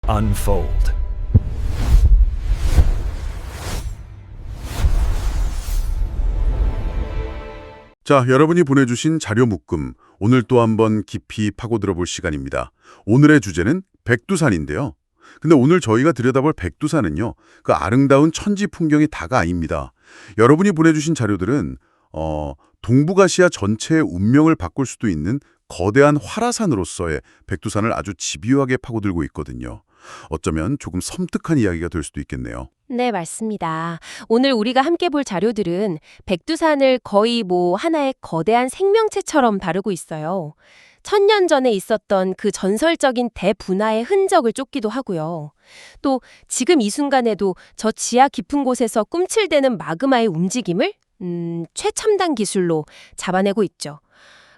unfold. 자, 여러분이 보내주신 자료 묶음, 오늘 또 한번 깊이 파고들어 볼 시간입니다. 오늘의 주제는 백두산인데요. 근데 오늘 저희가 들여다볼 백두산은요, 그 아름다운 천지 풍경이 다가 아닙니다. 여러분이 보내주신 자료들은 동북아시아 전체의 운명을 바꿀 수도 있는 거대한 활화산으로서의 백두산을 아주 집요하게 파고들고 있거든요. 어쩌면 조금 섬뜩한 이야기가 될 수도 있겠네요. 네, 맞습니다. 오늘 우리가 함께 볼 자료들은 백두산을 거의 하나의 거대한 생명체처럼 다루고 있어요. 1000년 전에 있었던 그 전설적인 대분화의 흔적을 쫓기도 하고요. 또 지금 이 순간에도 저 지하 깊은 곳에서 꿈틀대는 마그마의 움직임을 최첨단 기술로 잡아내고 있죠.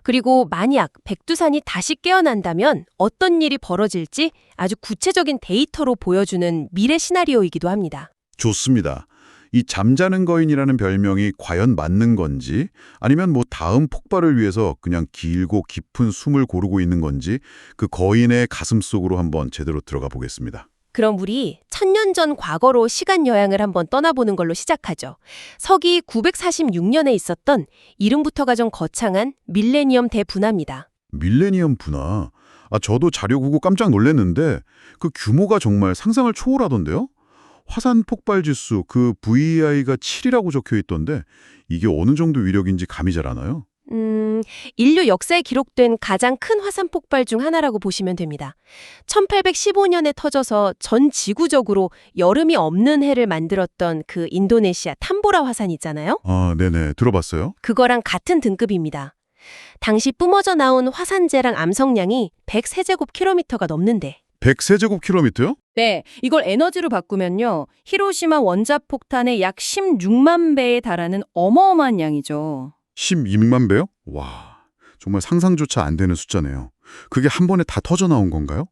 그리고 만약 백두산이 다시 깨어난다면 어떤 일이 벌어질지 아주 구체적인 데이터로 보여주는 미래 시나리오이기도 합니다. 좋습니다. 이 잠자는 거인이라는 별명이 과연 맞는 건지 아니면 다음 폭발을 위해서 그냥 길고 깊은 숨을 고르고 있는 건지 그 거인의 가슴 속으로 한번 제대로 들어가 보겠습니다. 그럼 우리 1000년 전 과거로 시간 여행을 한번 떠나보는 걸로 시작하죠. 서기 946년에 있었던 이름부터가 좀 거창한 밀레니엄 대분화입니다. 밀레니엄 분화. 저도 자료 보고 깜짝 놀랐는데 그 규모가 정말 상상을 초월하던데요? 화산 폭발 지수 그 VEI가 7이라고 적혀 있던데 이게 어느 정도 위력인지 감이 잘 안 와요. 인류 역사에 기록된 가장 큰 화산 폭발 중 하나라고 보시면 됩니다. 1815년에 터져서 전 지구적으로 여름이 없는 해를 만들었던 그 인도네시아 탐보라 화산 있잖아요. 네네. 들어봤어요. 그거랑 같은 등급입니다. 당시 뿜어져 나온 화산재랑 암석량이 100세제곱킬로미터가 넘는데. 100세제곱킬로미터요? 네, 이걸 에너지로 바꾸면요. 히로시마 원자폭 폭탄의 약 16만 배에 달하는 어마어마한 양이죠. 12만 배요? 와, 정말 상상조차 안 되는 숫자네요. 그게 한 번에 다 터져 나온 건가요?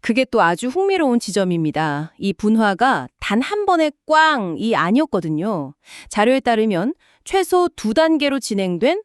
그게 또 아주 흥미로운 지점입니다. 이 분화가 단 한 번에 꽝이 아니었거든요. 자료에 따르면 최소 2단계로 진행된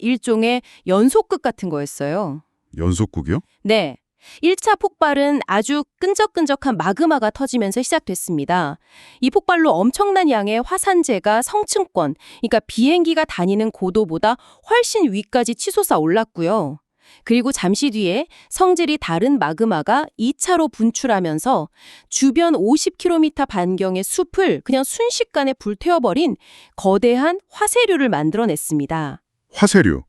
일종의 연속극 같은 거였어요. 연속국이요? 네. 1차 폭발은 아주 끈적끈적한 마그마가 터지면서 시작됐습니다. 이 폭발로 엄청난 양의 화산재가 성층권, 그러니까 비행기가 다니는 고도보다 훨씬 위까지 치솟아 올랐고요. 그리고 잠시 뒤에 성질이 다른 마그마가 2차로 분출하면서 주변 50km 반경의 숲을 그냥 순식간에 불태워버린 거대한 화쇄류를 만들어냈습니다. 화쇄류.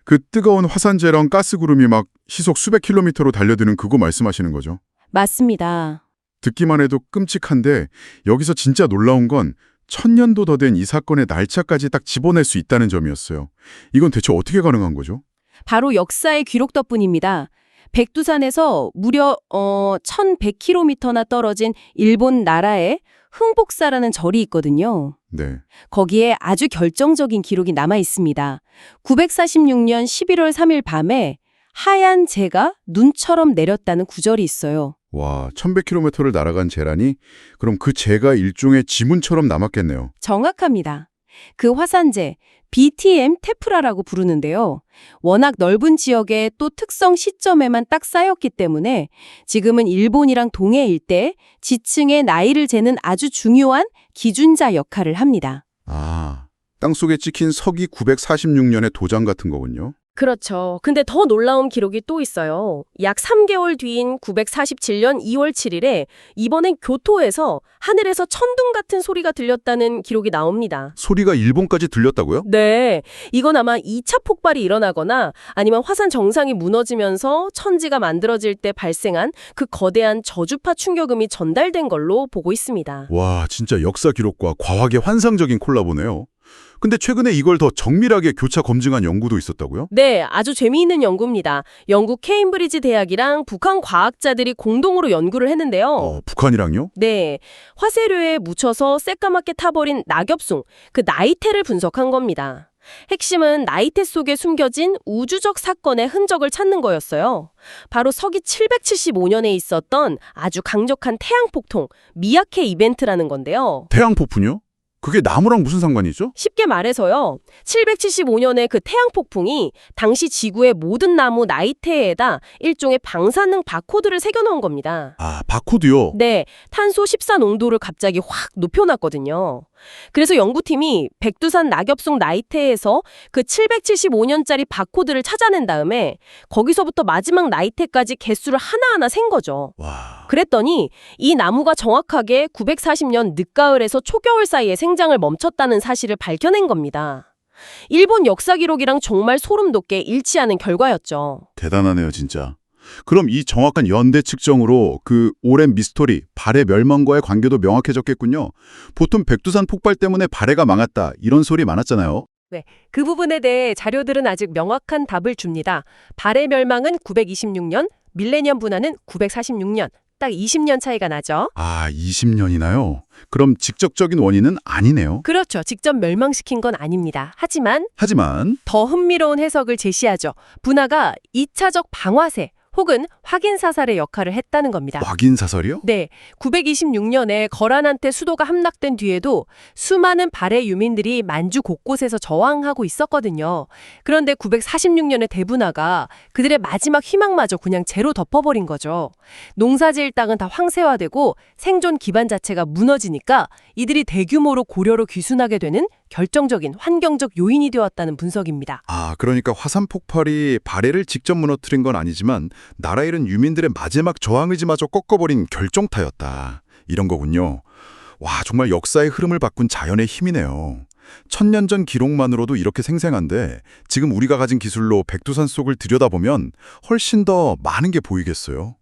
그 뜨거운 화산재랑 가스구름이 막 시속 수백 킬로미터로 달려드는 그거 말씀하시는 거죠? 맞습니다. 듣기만 해도 끔찍한데 여기서 진짜 놀라운 건 1000년도 더 된 이 사건의 날짜까지 딱 집어낼 수 있다는 점이었어요. 이건 대체 어떻게 가능한 거죠? 바로 역사의 기록 덕분입니다. 백두산에서 무려 1100km나 떨어진 일본 나라의 흥복사라는 절이 있거든요. 네. 거기에 아주 결정적인 기록이 남아 있습니다. 946년 11월 3일 밤에 하얀 재가 눈처럼 내렸다는 구절이 있어요. 와, 1100km를 날아간 재란이 그럼 그 재가 일종의 지문처럼 남았겠네요. 정확합니다. 그 화산재, BTM 테프라라고 부르는데요. 워낙 넓은 지역에 또 특성 시점에만 딱 쌓였기 때문에 지금은 일본이랑 동해 일대 지층의 나이를 재는 아주 중요한 기준자 역할을 합니다. 땅속에 찍힌 서기 946년의 도장 같은 거군요. 그렇죠. 근데 더 놀라운 기록이 또 있어요. 약 3개월 뒤인 947년 2월 7일에 이번엔 교토에서 하늘에서 천둥 같은 소리가 들렸다는 기록이 나옵니다. 소리가 일본까지 들렸다고요? 네, 이건 아마 2차 폭발이 일어나거나 아니면 화산 정상이 무너지면서 천지가 만들어질 때 발생한 그 거대한 저주파 충격음이 전달된 걸로 보고 있습니다. 와, 진짜 역사 기록과 과학의 환상적인 콜라보네요. 근데 최근에 이걸 더 정밀하게 교차 검증한 연구도 있었다고요? 네, 아주 재미있는 연구입니다. 영국 케임브리지 대학이랑 북한 과학자들이 공동으로 연구를 했는데요. 북한이랑요? 네, 화쇄류에 묻혀서 새까맣게 타버린 낙엽송, 그 나이테를 분석한 겁니다. 핵심은 나이테 속에 숨겨진 우주적 사건의 흔적을 찾는 거였어요. 바로 서기 775년에 있었던 아주 강력한 태양폭통, 미야케 이벤트라는 건데요. 태양폭풍요? 그게 나무랑 무슨 상관이죠? 쉽게 말해서요. 775년의 그 태양 폭풍이 당시 지구의 모든 나무 나이테에다 일종의 방사능 바코드를 새겨놓은 겁니다. 아, 바코드요? 네, 탄소 14 농도를 갑자기 확 높여놨거든요. 그래서 연구팀이 백두산 낙엽송 나이테에서 그 775년짜리 바코드를 찾아낸 다음에 거기서부터 마지막 나이테까지 개수를 하나하나 센 거죠. 와, 그랬더니 이 나무가 정확하게 940년 늦가을에서 초겨울 사이에 생장을 멈췄다는 사실을 밝혀낸 겁니다. 일본 역사 기록이랑 정말 소름 돋게 일치하는 결과였죠. 대단하네요, 진짜. 그럼 이 정확한 연대 측정으로 그 오랜 미스터리, 발해 멸망과의 관계도 명확해졌겠군요. 보통 백두산 폭발 때문에 발해가 망했다 이런 소리 많았잖아요. 그 부분에 대해 자료들은 아직 명확한 답을 줍니다. 발해 멸망은 926년, 밀레니엄 분화는 946년. 딱 20년 차이가 나죠. 아, 20년이나요? 그럼 직접적인 원인은 아니네요. 그렇죠. 직접 멸망시킨 건 아닙니다. 하지만 하지만 더 흥미로운 해석을 제시하죠. 분화가 2차적 방화세 혹은 확인 사살의 역할을 했다는 겁니다. 확인 사설이요? 네, 926년에 거란한테 수도가 함락된 뒤에도 수많은 발해 유민들이 만주 곳곳에서 저항하고 있었거든요. 그런데 946년의 대분화가 그들의 마지막 희망마저 그냥 재로 덮어버린 거죠. 농사지을 땅은 다 황새화되고 생존 기반 자체가 무너지니까 이들이 대규모로 고려로 귀순하게 되는 결정적인 환경적 요인이 되었다는 분석입니다. 아, 그러니까 화산 폭발이 발해를 직접 무너뜨린 건 아니지만 나라 잃은 유민들의 마지막 저항 의지마저 꺾어버린 결정타였다. 이런 거군요. 와, 정말 역사의 흐름을 바꾼 자연의 힘이네요. 1000년 전 기록만으로도 이렇게 생생한데 지금 우리가 가진 기술로 백두산 속을 들여다보면 훨씬 더 많은 게 보이겠어요.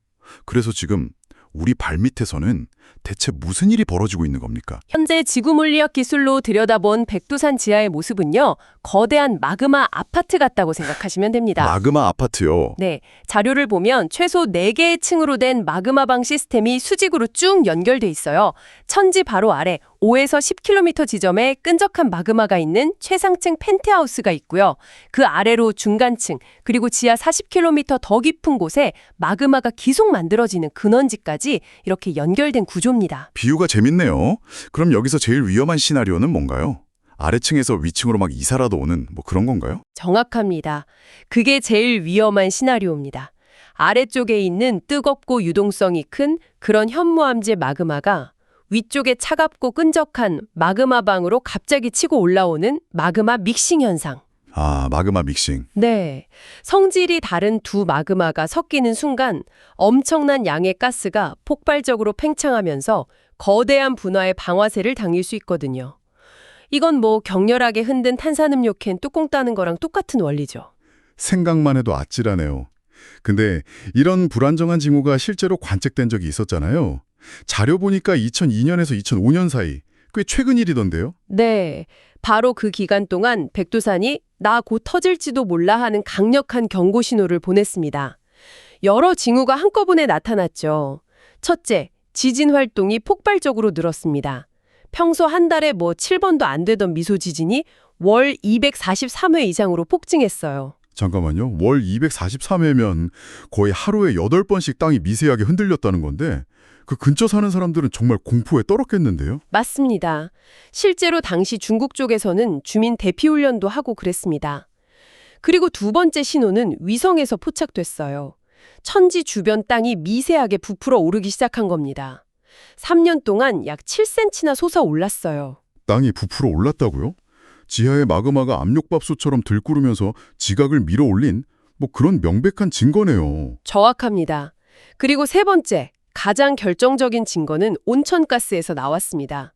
그래서 지금 우리 발밑에서는 대체 무슨 일이 벌어지고 있는 겁니까? 현재 지구 물리학 기술로 들여다본 백두산 지하의 모습은요, 거대한 마그마 아파트 같다고 생각하시면 됩니다. 마그마 아파트요. 네, 자료를 보면 최소 4개의 층으로 된 마그마방 시스템이 수직으로 쭉 연결돼 있어요. 천지 바로 아래 5에서 10km 지점에 끈적한 마그마가 있는 최상층 펜트하우스가 있고요. 그 아래로 중간층, 그리고 지하 40km 더 깊은 곳에 마그마가 계속 만들어지는 근원지까지 이렇게 연결된 구조입니다. 비유가 재밌네요. 그럼 여기서 제일 위험한 시나리오는 뭔가요? 아래층에서 위층으로 막 이사라도 오는 뭐 그런 건가요? 정확합니다. 그게 제일 위험한 시나리오입니다. 아래쪽에 있는 뜨겁고 유동성이 큰 그런 현무암제 마그마가 위쪽에 차갑고 끈적한 마그마방으로 갑자기 치고 올라오는 마그마 믹싱 현상. 아, 마그마 믹싱. 네. 성질이 다른 두 마그마가 섞이는 순간 엄청난 양의 가스가 폭발적으로 팽창하면서 거대한 분화의 방화세를 당일 수 있거든요. 이건 뭐 격렬하게 흔든 탄산음료 캔 뚜껑 따는 거랑 똑같은 원리죠. 생각만 해도 아찔하네요. 근데 이런 불안정한 징후가 실제로 관측된 적이 있었잖아요. 자료 보니까 2002년에서 2005년 사이, 꽤 최근 일이던데요? 네. 바로 그 기간 동안 백두산이 나 곧 터질지도 몰라 하는 강력한 경고 신호를 보냈습니다. 여러 징후가 한꺼번에 나타났죠. 첫째, 지진 활동이 폭발적으로 늘었습니다. 평소 한 달에 뭐 7번도 안 되던 미소 지진이 월 243회 이상으로 폭증했어요. 잠깐만요. 월 243회면 거의 하루에 8번씩 땅이 미세하게 흔들렸다는 건데 그 근처 사는 사람들은 정말 공포에 떨었겠는데요? 맞습니다. 실제로 당시 중국 쪽에서는 주민 대피 훈련도 하고 그랬습니다. 그리고 두 번째 신호는 위성에서 포착됐어요. 천지 주변 땅이 미세하게 부풀어 오르기 시작한 겁니다. 3년 동안 약 7cm나 솟아올랐어요. 땅이 부풀어 올랐다고요? 지하의 마그마가 압력밥솥처럼 들끓으면서 지각을 밀어올린 뭐 그런 명백한 증거네요. 정확합니다. 그리고 세 번째, 가장 결정적인 증거는 온천가스에서 나왔습니다.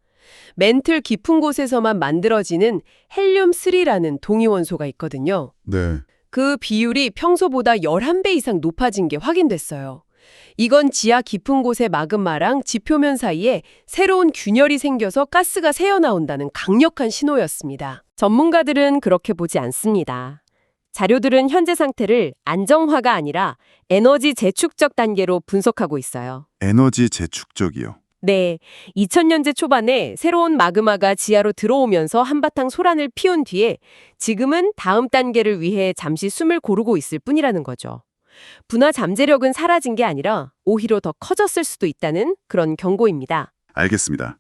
멘틀 깊은 곳에서만 만들어지는 헬륨3라는 동위원소가 있거든요. 네. 그 비율이 평소보다 11배 이상 높아진 게 확인됐어요. 이건 지하 깊은 곳의 마그마랑 지표면 사이에 새로운 균열이 생겨서 가스가 새어나온다는 강력한 신호였습니다. 전문가들은 그렇게 보지 않습니다. 자료들은 현재 상태를 안정화가 아니라 에너지 재축적 단계로 분석하고 있어요. 에너지 재축적이요. 네, 2000년대 초반에 새로운 마그마가 지하로 들어오면서 한바탕 소란을 피운 뒤에 지금은 다음 단계를 위해 잠시 숨을 고르고 있을 뿐이라는 거죠. 분화 잠재력은 사라진 게 아니라 오히려 더 커졌을 수도 있다는 그런 경고입니다. 알겠습니다.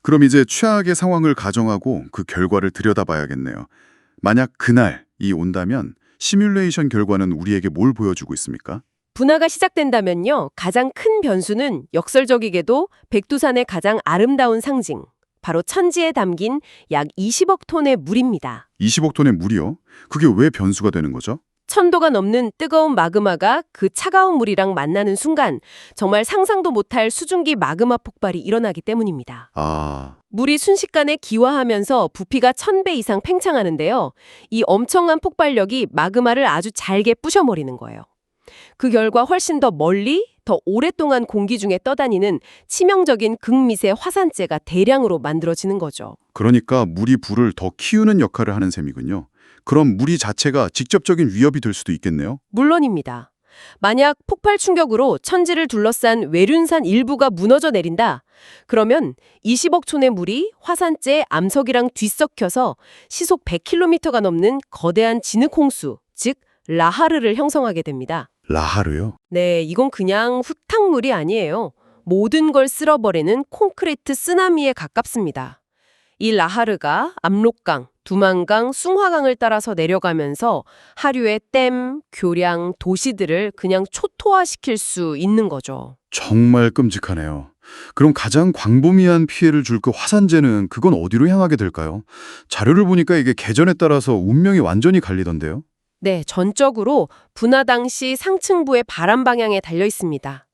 그럼 이제 최악의 상황을 가정하고 그 결과를 들여다봐야겠네요. 만약 그날이 온다면 시뮬레이션 결과는 우리에게 뭘 보여주고 있습니까? 분화가 시작된다면요. 가장 큰 변수는 역설적이게도 백두산의 가장 아름다운 상징, 바로 천지에 담긴 약 20억 톤의 물입니다. 20억 톤의 물이요? 그게 왜 변수가 되는 거죠? 1000도가 넘는 뜨거운 마그마가 그 차가운 물이랑 만나는 순간 정말 상상도 못할 수증기 마그마 폭발이 일어나기 때문입니다. 아, 물이 순식간에 기화하면서 부피가 1000배 이상 팽창하는데요. 이 엄청난 폭발력이 마그마를 아주 잘게 부셔버리는 거예요. 그 결과 훨씬 더 멀리, 더 오랫동안 공기 중에 떠다니는 치명적인 극미세 화산재가 대량으로 만들어지는 거죠. 그러니까 물이 불을 더 키우는 역할을 하는 셈이군요. 그럼 물이 자체가 직접적인 위협이 될 수도 있겠네요. 물론입니다. 만약 폭발 충격으로 천지를 둘러싼 외륜산 일부가 무너져 내린다. 그러면 20억 톤의 물이 화산재 암석이랑 뒤섞여서 시속 100km가 넘는 거대한 진흙홍수, 즉 라하르를 형성하게 됩니다. 라하르요? 네, 이건 그냥 흙탕물이 아니에요. 모든 걸 쓸어버리는 콘크리트 쓰나미에 가깝습니다. 이 라하르가 압록강, 두만강, 숭화강을 따라서 내려가면서 하류의 댐, 교량, 도시들을 그냥 초토화시킬 수 있는 거죠. 정말 끔찍하네요. 그럼 가장 광범위한 피해를 줄 그 화산재는 그건 어디로 향하게 될까요? 자료를 보니까 이게 계절에 따라서 운명이 완전히 갈리던데요. 네, 전적으로 분화 당시 상층부의 바람 방향에 달려 있습니다.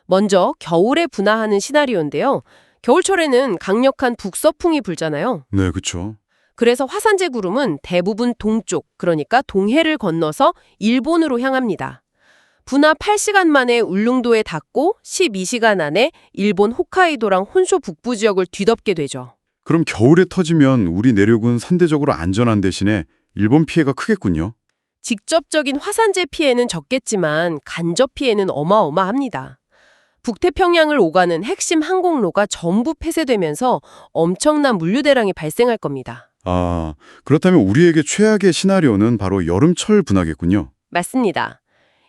먼저 겨울에 분화하는 시나리오인데요. 겨울철에는 강력한 북서풍이 불잖아요. 네, 그렇죠. 그래서 화산재 구름은 대부분 동쪽, 그러니까 동해를 건너서 일본으로 향합니다. 분화 8시간 만에 울릉도에 닿고 12시간 안에 일본 홋카이도랑 혼쇼 북부 지역을 뒤덮게 되죠. 그럼 겨울에 터지면 우리 내륙은 상대적으로 안전한 대신에 일본 피해가 크겠군요. 직접적인 화산재 피해는 적겠지만 간접 피해는 어마어마합니다. 북태평양을 오가는 핵심 항공로가 전부 폐쇄되면서 엄청난 물류 대란이 발생할 겁니다. 아, 그렇다면 우리에게 최악의 시나리오는 바로 여름철 분화겠군요. 맞습니다.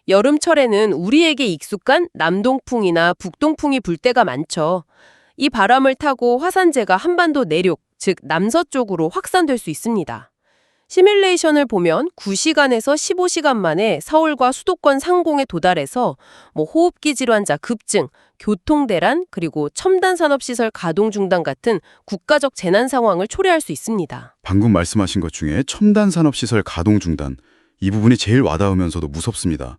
여름철에는 우리에게 익숙한 남동풍이나 북동풍이 불 때가 많죠. 이 바람을 타고 화산재가 한반도 내륙, 즉 남서쪽으로 확산될 수 있습니다. 시뮬레이션을 보면 9시간에서 15시간 만에 서울과 수도권 상공에 도달해서 호흡기 질환자 급증, 교통대란, 그리고 첨단산업시설 가동 중단 같은 국가적 재난 상황을 초래할 수 있습니다. 방금 말씀하신 것 중에 첨단 산업시설 가동 중단, 이 부분이 제일 와닿으면서도 무섭습니다.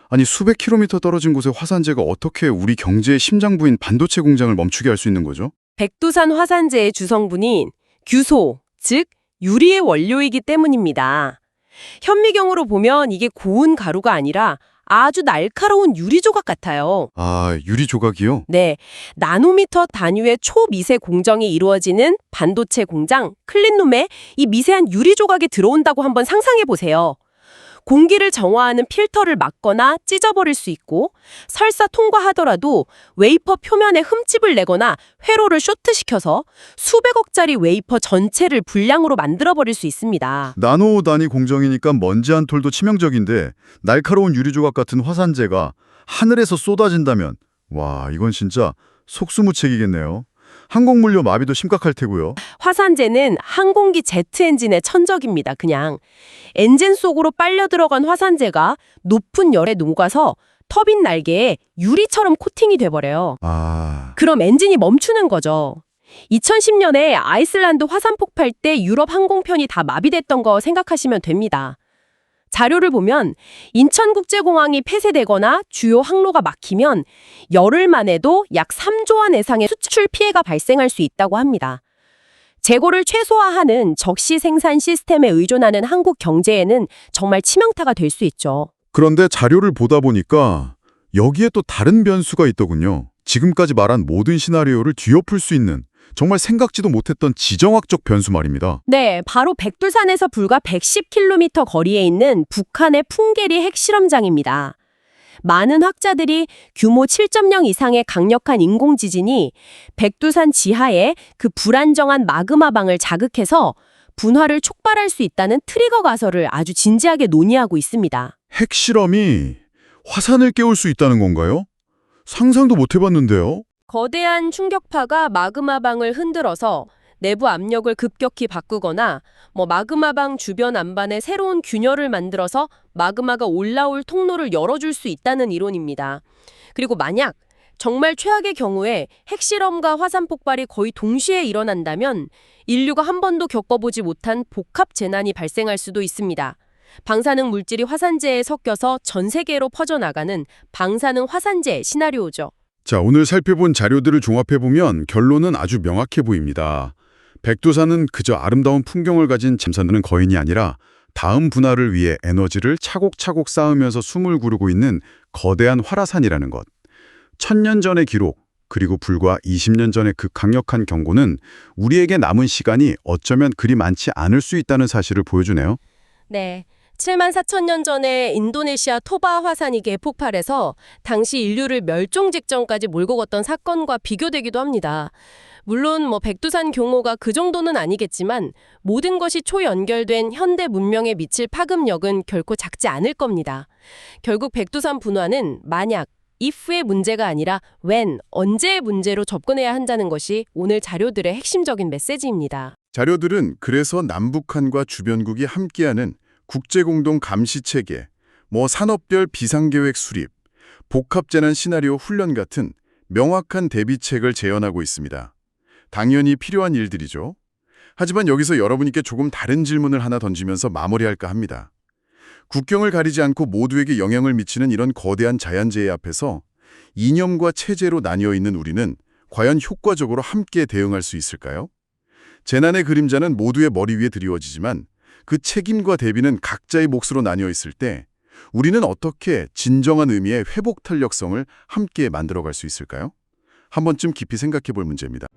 아니 수백 킬로미터 떨어진 곳에 화산재가 어떻게 우리 경제의 심장부인 반도체 공장을 멈추게 할 수 있는 거죠? 백두산 화산재의 주성분인 규소, 즉 유리의 원료이기 때문입니다. 현미경으로 보면 이게 고운 가루가 아니라 아주 날카로운 유리 조각 같아요. 아, 유리 조각이요? 네, 나노미터 단위의 초미세 공정이 이루어지는 반도체 공장 클린룸에 이 미세한 유리 조각이 들어온다고 한번 상상해 보세요. 공기를 정화하는 필터를 막거나 찢어버릴 수 있고 설사 통과하더라도 웨이퍼 표면에 흠집을 내거나 회로를 쇼트시켜서 수백억짜리 웨이퍼 전체를 불량으로 만들어버릴 수 있습니다. 나노 단위 공정이니까 먼지 한 톨도 치명적인데 날카로운 유리 조각 같은 화산재가 하늘에서 쏟아진다면 와, 이건 진짜 속수무책이겠네요. 항공물류 마비도 심각할 테고요. 화산재는 항공기 제트 엔진의 천적입니다. 그냥 엔진 속으로 빨려 들어간 화산재가 높은 열에 녹아서 터빈 날개에 유리처럼 코팅이 돼버려요. 아, 그럼 엔진이 멈추는 거죠. 2010년에 아이슬란드 화산 폭발 때 유럽 항공편이 다 마비됐던 거 생각하시면 됩니다. 자료를 보면 인천국제공항이 폐쇄되거나 주요 항로가 막히면 열흘만 해도 약 3조 원 이상의 수출 피해가 발생할 수 있다고 합니다. 재고를 최소화하는 적시 생산 시스템에 의존하는 한국 경제에는 정말 치명타가 될 수 있죠. 그런데 자료를 보다 보니까 여기에 또 다른 변수가 있더군요. 지금까지 말한 모든 시나리오를 뒤엎을 수 있는 정말 생각지도 못했던 지정학적 변수 말입니다. 네, 바로 백두산에서 불과 110km 거리에 있는 북한의 풍계리 핵실험장입니다. 많은 학자들이 규모 7.0 이상의 강력한 인공지진이 백두산 지하에 그 불안정한 마그마방을 자극해서 분화를 촉발할 수 있다는 트리거 가설을 아주 진지하게 논의하고 있습니다. 핵실험이 화산을 깨울 수 있다는 건가요? 상상도 못 해봤는데요. 거대한 충격파가 마그마방을 흔들어서 내부 압력을 급격히 바꾸거나 마그마방 주변 안반에 새로운 균열을 만들어서 마그마가 올라올 통로를 열어줄 수 있다는 이론입니다. 그리고 만약 정말 최악의 경우에 핵실험과 화산 폭발이 거의 동시에 일어난다면 인류가 한 번도 겪어보지 못한 복합 재난이 발생할 수도 있습니다. 방사능 물질이 화산재에 섞여서 전 세계로 퍼져나가는 방사능 화산재 시나리오죠. 자, 오늘 살펴본 자료들을 종합해보면 결론은 아주 명확해 보입니다. 백두산은 그저 아름다운 풍경을 가진 잠자는 거인이 아니라 다음 분화를 위해 에너지를 차곡차곡 쌓으면서 숨을 고르고 있는 거대한 활화산이라는 것. 1000년 전의 기록, 그리고 불과 20년 전의 그 강력한 경고는 우리에게 남은 시간이 어쩌면 그리 많지 않을 수 있다는 사실을 보여주네요. 네. 74,000년 전에 인도네시아 토바 화산이 개폭발해서 당시 인류를 멸종 직전까지 몰고 갔던 사건과 비교되기도 합니다. 물론 백두산 경호가 그 정도는 아니겠지만 모든 것이 초연결된 현대 문명에 미칠 파급력은 결코 작지 않을 겁니다. 결국 백두산 분화는 만약, if의 문제가 아니라 when, 언제의 문제로 접근해야 한다는 것이 오늘 자료들의 핵심적인 메시지입니다. 자료들은 그래서 남북한과 주변국이 함께하는 국제공동 감시체계, 산업별 비상계획 수립, 복합재난 시나리오 훈련 같은 명확한 대비책을 재현하고 있습니다. 당연히 필요한 일들이죠. 하지만 여기서 여러분께 조금 다른 질문을 하나 던지면서 마무리할까 합니다. 국경을 가리지 않고 모두에게 영향을 미치는 이런 거대한 자연재해 앞에서 이념과 체제로 나뉘어 있는 우리는 과연 효과적으로 함께 대응할 수 있을까요? 재난의 그림자는 모두의 머리 위에 드리워지지만 그 책임과 대비는 각자의 몫으로 나뉘어 있을 때 우리는 어떻게 진정한 의미의 회복 탄력성을 함께 만들어갈 수 있을까요? 한 번쯤 깊이 생각해 볼 문제입니다.